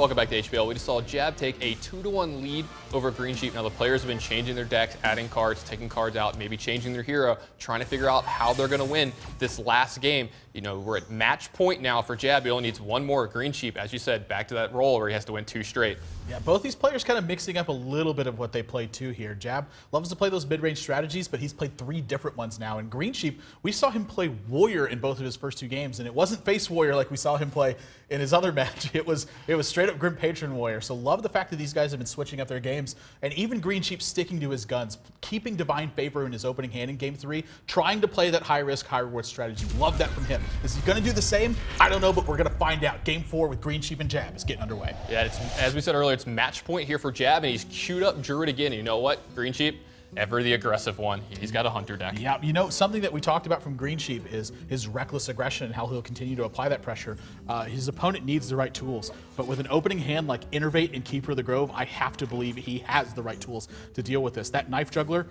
Welcome back to HPL. We just saw Jab take a 2-1 lead over Greensheep. Now the players have been changing their decks, adding cards, taking cards out, maybe changing their hero, trying to figure out how they're going to win this last game. You know, we're at match point now for Jab. He only needs one more. Greensheep, as you said, back to that roll where he has to win 2 straight. Yeah, both these players kind of mixing up a little bit of what they play too here. Jab loves to play those mid-range strategies, but he's played 3 different ones now. And Greensheep, we saw him play Warrior in both of his first 2 games, and it wasn't Face Warrior like we saw him play in his other match. It was straight up Grim Patron Warrior. So love the fact that these guys have been switching up their games, and even Greensheep sticking to his guns, keeping Divine Favor in his opening hand in Game 3, trying to play that high-risk, high-reward strategy. Love that from him. Is he going to do the same? I don't know, but we're going to find out. Game 4 with Greensheep and Jab is getting underway. Yeah, it's, as we said earlier, it's match point here for Jab, and he's queued up Druid again. And you know what, Greensheep? Ever the aggressive one. He's got a Hunter deck. Yeah, you know, something that we talked about from Greensheep is his reckless aggression and how he'll continue to apply that pressure. His opponent needs the right tools, but with an opening hand like Innervate and Keeper of the Grove, I have to believe he has the right tools to deal with this. That Knife Juggler,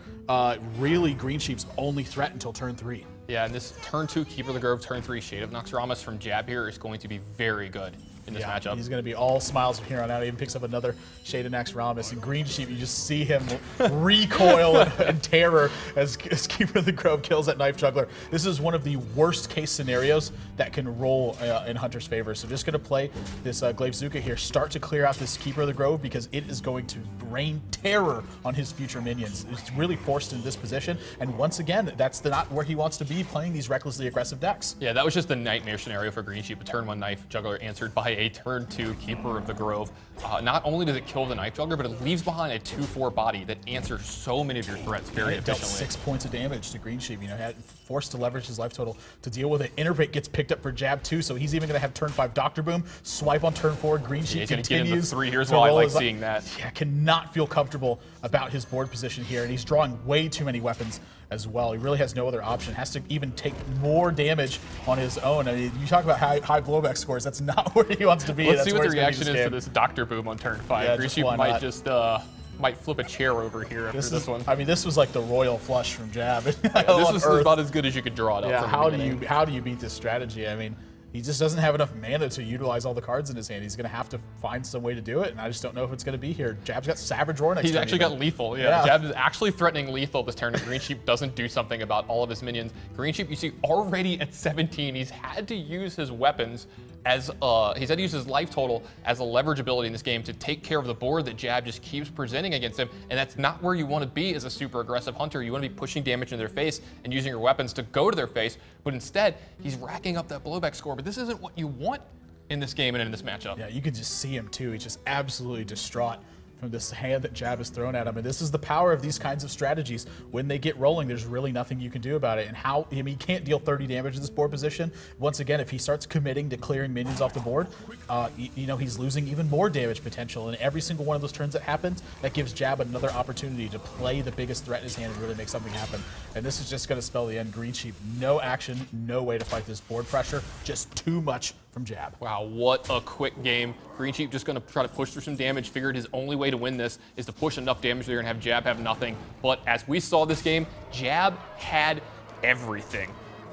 really Greensheep's only threat until turn 3. Yeah, and this turn 2 Keeper of the Grove, turn 3 Shade of Noxramas from Jab here is going to be very good in this matchup. He's going to be all smiles from here on out. He even picks up another Shade of Noxramas. And Greensheep, you just see him recoil in terror as Keeper of the Grove kills that Knife Juggler. This is one of the worst case scenarios that can roll in Hunter's favor. So just going to play this Glaive Zuka here. Start to clear out this Keeper of the Grove because it is going to rain terror on his future minions. It's really forced into this position. And once again, that's not where he wants to be, playing these recklessly aggressive decks. Yeah, that was just the nightmare scenario for Greensheep. A turn 1 Knife Juggler answered by a turn 2 Keeper of the Grove. Not only does it kill the Knife Juggler, but it leaves behind a 2/4 body that answers so many of your threats very efficiently. Dealt 6 points of damage to Greensheep. You know, had forced to leverage his life total to deal with it. Innervate gets picked up for Jab too, so he's even going to have turn 5 Doctor Boom. Swipe on turn 4. Greensheep continues. 3. Here's why I like seeing that. Yeah, cannot feel comfortable about his board position here, and he's drawing way too many weapons as well. He really has no other option. Has to even take more damage on his own. I mean, you talk about high blowback scores. That's not where he wants to be. Let's see what the reaction is to this Doctor Boom on turn 5. Yeah, Greensheep might just might flip a chair over here after this one. I mean, this was like the royal flush from Jab. This was about as good as you could draw it up. Yeah, how do you beat this strategy? I mean, he just doesn't have enough mana to utilize all the cards in his hand. He's going to have to find some way to do it, and I just don't know if it's going to be here. Jab's got Savage Roar next turn. He's actually got lethal. Yeah, Jab is actually threatening lethal this turn, and Greensheep doesn't do something about all of his minions. Greensheep, you see, already at 17, he's had to use his weapons as he's had to use his life total as a leverage ability in this game to take care of the board that Jab just keeps presenting against him, and that's not where you want to be as a super aggressive hunter. You want to be pushing damage in their face and using your weapons to go to their face, but instead he's racking up that blowback score. But this isn't what you want in this game and in this matchup. Yeah, you can just see him too. He's just absolutely distraught from this hand that Jab has thrown at him. And this is the power of these kinds of strategies. When they get rolling, there's really nothing you can do about it. And I mean, he can't deal 30 damage in this board position. Once again, if he starts committing to clearing minions off the board, you know, he's losing even more damage potential. And every single one of those turns that happens, that gives Jab another opportunity to play the biggest threat in his hand and really make something happen. And this is just going to spell the end. Greensheep, no action, no way to fight this board pressure. Just too much from Jab. Wow, what a quick game. Greensheep just going to try to push through some damage, figured his only way to win this is to push enough damage there and have Jab have nothing. But as we saw this game, Jab had everything.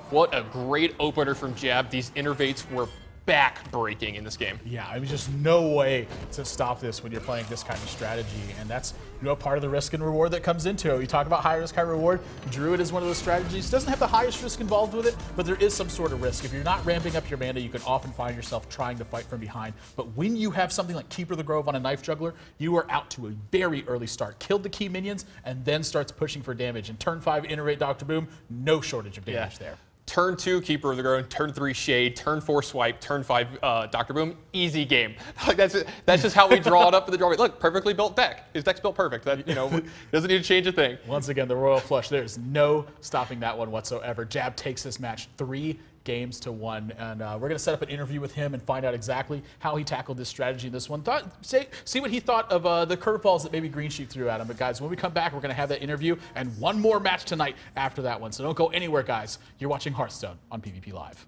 What a great opener from Jab. These innervates were back-breaking in this game. Yeah, I mean, just no way to stop this when you're playing this kind of strategy, and that's, you know, part of the risk and reward that comes into it. You talk about high risk, high reward. Druid is one of those strategies. Doesn't have the highest risk involved with it, but there is some sort of risk. If you're not ramping up your mana, you can often find yourself trying to fight from behind. But when you have something like Keeper of the Grove on a Knife Juggler, you are out to a very early start. Killed the key minions, and then starts pushing for damage. And turn 5, Iterate Doctor Boom, no shortage of damage there. Turn 2, Keeper of the Grove, turn 3, Shade, turn 4, Swipe, turn 5, Doctor Boom, easy game. Like that's just how we draw it up for the draw. Look, perfectly built deck. His deck's built perfect. That, you know, doesn't need to change a thing. Once again, the royal flush. There's no stopping that one whatsoever. Jab takes this match 3 games to 1, and we're going to set up an interview with him and find out exactly how he tackled this strategy in this one. See what he thought of the curveballs that maybe Greensheep threw at him. But guys, when we come back, we're going to have that interview and one more match tonight after that one. So don't go anywhere, guys. You're watching Hearthstone on PvP Live.